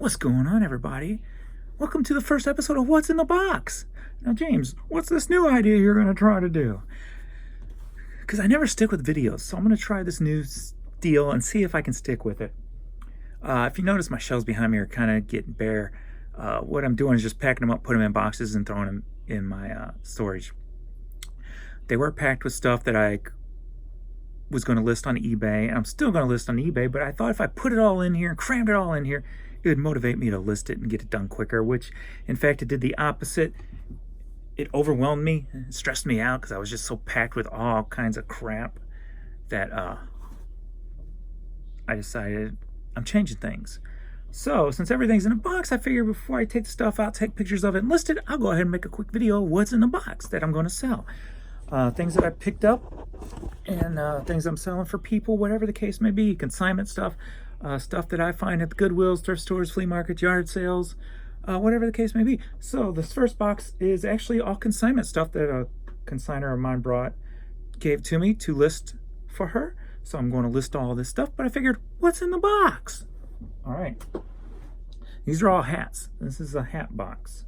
What's going on, everybody? Welcome to the first episode of What's in the Box. Now, James, what's this new idea you're going to try to do? Because I never stick with videos, so I'm going to try this new deal and see if I can stick with it. If you notice, my shelves behind me are kind of getting bare. What I'm doing is just packing them up, putting them in boxes, and throwing them in my storage. They were packed with stuff that I was going to list on eBay, and I'm still going to list on eBay, but I thought if I put it all in here and crammed it all in here, it would motivate me to list it and get it done quicker, which in fact it did the opposite. It overwhelmed me, it stressed me out because I was just so packed with all kinds of crap that I decided I'm changing things. So since everything's in a box, I figured before I take the stuff out, take pictures of it and list it, I'll go ahead and make a quick video of what's in the box that I'm going to sell. Things that I picked up and things I'm selling for people, whatever the case may be, consignment stuff, stuff that I find at the Goodwills, thrift stores, flea markets, yard sales, whatever the case may be. So this first box is actually all consignment stuff that a consignor of mine gave to me to list for her. So I'm going to list all this stuff, but I figured, what's in the box? All right. These are all hats. This is a hat box.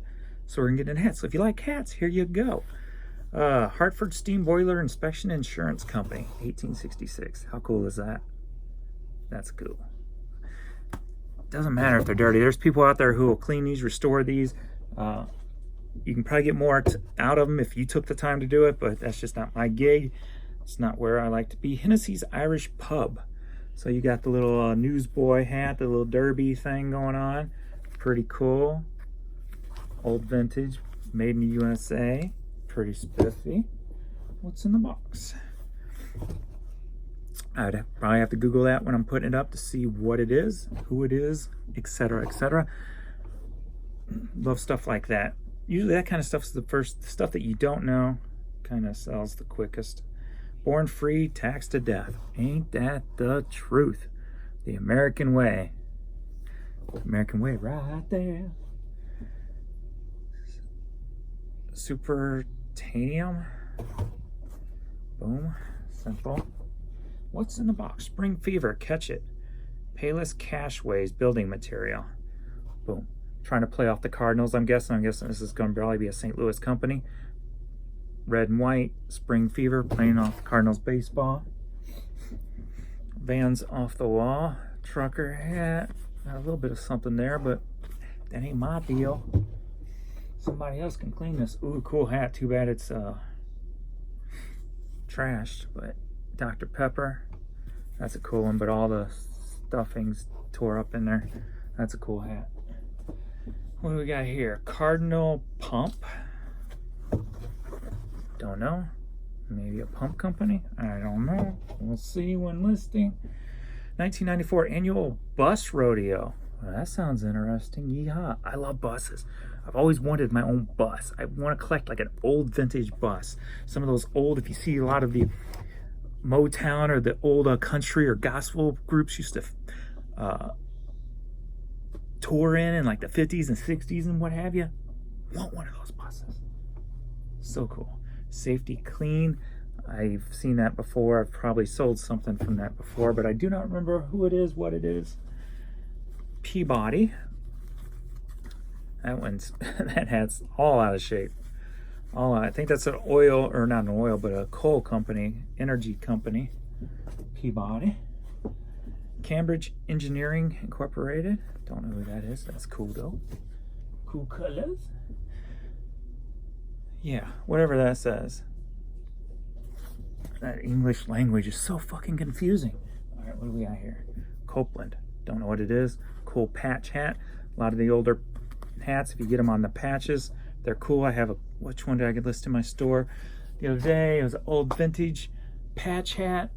So we're going to get into hats. So if you like hats, here you go. Hartford Steam Boiler Inspection Insurance Company, 1866. How cool is that? That's cool. Doesn't matter if they're dirty. There's people out there who will clean these, restore these. You can probably get more out of them if you took the time to do it, but that's just not my gig. It's not where I like to be. Hennessy's Irish Pub. So you got the little newsboy hat, the little derby thing going on. Pretty cool. Old vintage, made in the USA. Pretty spiffy. What's in the box? I'd probably have to Google that when I'm putting it up to see what it is, who it is, etc., etc. Love stuff like that. Usually that kind of stuff is the first stuff that you don't know kind of sells the quickest. Born free, taxed to death. Ain't that the truth? The American way. American way right there. Supertanium. Boom. Simple. What's in the box? Spring Fever, catch it. Payless Cashways building material. Boom. Trying to play off the Cardinals, I'm guessing. this is going to probably be a St. Louis company. Red and white, Spring Fever, playing off the Cardinals baseball. Vans off the wall. Trucker hat. Got a little bit of something there, but that ain't my deal. Somebody else can clean this. Ooh, cool hat. Too bad it's trashed, but Dr. Pepper, that's a cool one, but all the stuffing's tore up in there. That's a cool hat. What do we got here? Cardinal Pump. Don't know. Maybe a pump company? I don't know. We'll see when listing. 1994 annual bus rodeo. Well, that sounds interesting. Yeehaw. I love buses. I've always wanted my own bus. I want to collect like an old vintage bus. Some of those old, if you see a lot of the Motown or the old country or gospel groups used to tour in like the 50s and 60s and what have you. Want one of those buses. So cool. Safety Clean. I've seen that before. I've probably sold something from that before, but I do not remember who it is, what it is. Peabody. That hat's all out of shape. I think that's an oil, or not an oil, but a coal company, energy company. Peabody. Cambridge Engineering Incorporated. Don't know who that is. That's cool though. Cool colors. Yeah, whatever that says. That English language is so fucking confusing. All right, what do we got here? Copeland. Don't know what it is. Cool patch hat. A lot of the older hats, if you get them on the patches, they're cool. I have which one did I get listed in my store the other day? It was an old vintage patch hat,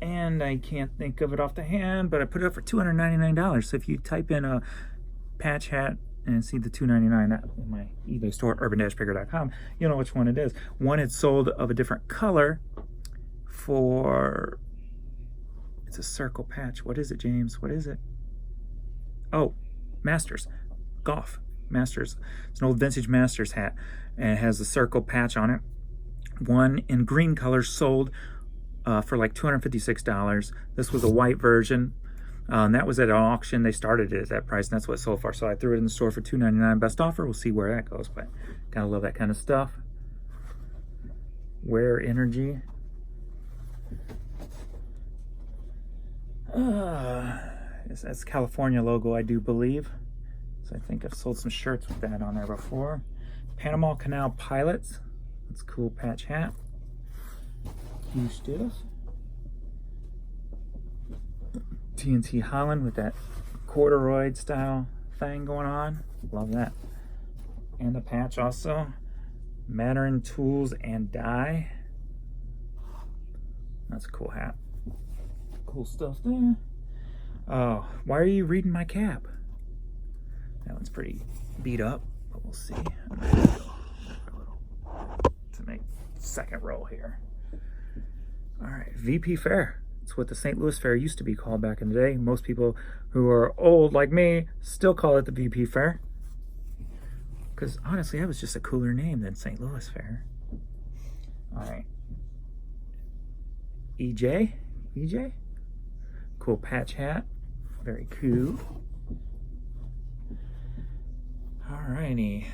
and I can't think of it off the hand, but I put it up for $299. So if you type in a patch hat and see the $299 in my eBay store, urban-bigger.com, you'll know which one it is. One had sold of a different color for, it's a circle patch. What is it, James? What is it? Oh, Masters. Golf. Masters. It's an old vintage Masters hat, and it has a circle patch on it. One in green color sold for like $256. This was a white version. And that was at an auction. They started it at that price, and that's what it sold for. So I threw it in the store for $2.99, best offer. We'll see where that goes, but gotta love that kind of stuff. Wear Energy. That's California logo, I do believe. So I think I've sold some shirts with that on there before. Panama Canal Pilots. That's a cool patch hat. Huge stuff. TNT Holland with that corduroy style thing going on. Love that. And the patch also. Mandarin Tools and Die. That's a cool hat. Cool stuff there. Oh, why are you reading my cap? That one's pretty beat up, but we'll see. I'm gonna go a little to make second row here. All right, VP Fair. It's what the St. Louis Fair used to be called back in the day. Most people who are old like me still call it the VP Fair. Because honestly, that was just a cooler name than St. Louis Fair. All right. EJ? Cool patch hat. Very cool. Alrighty.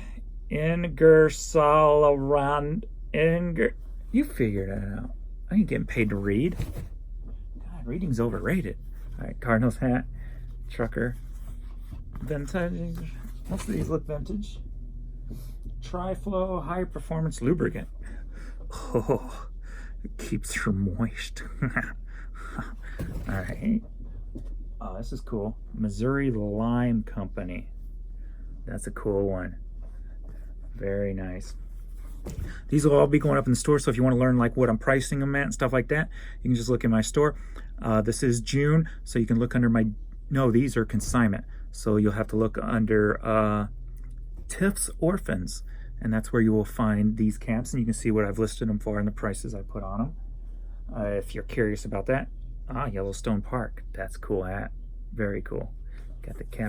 Ingersoll-Rand. You figured that out. I ain't getting paid to read. God, reading's overrated. Alright, Cardinals hat. Trucker. Vintage. Most of these look vintage. Tri-Flow high performance lubricant. Oh, it keeps her moist. Alright. Oh, this is cool. Missouri Lime Company. That's a cool one. Very nice. These will all be going up in the store, so if you want to learn like what I'm pricing them at and stuff like that, you can just look in my store. This is June, so you can look under my... No, these are consignment. So you'll have to look under Tiff's Orphans, and that's where you will find these caps, and you can see what I've listed them for and the prices I put on them. If you're curious about that. Yellowstone Park. That's a cool hat. Very cool. Got the cap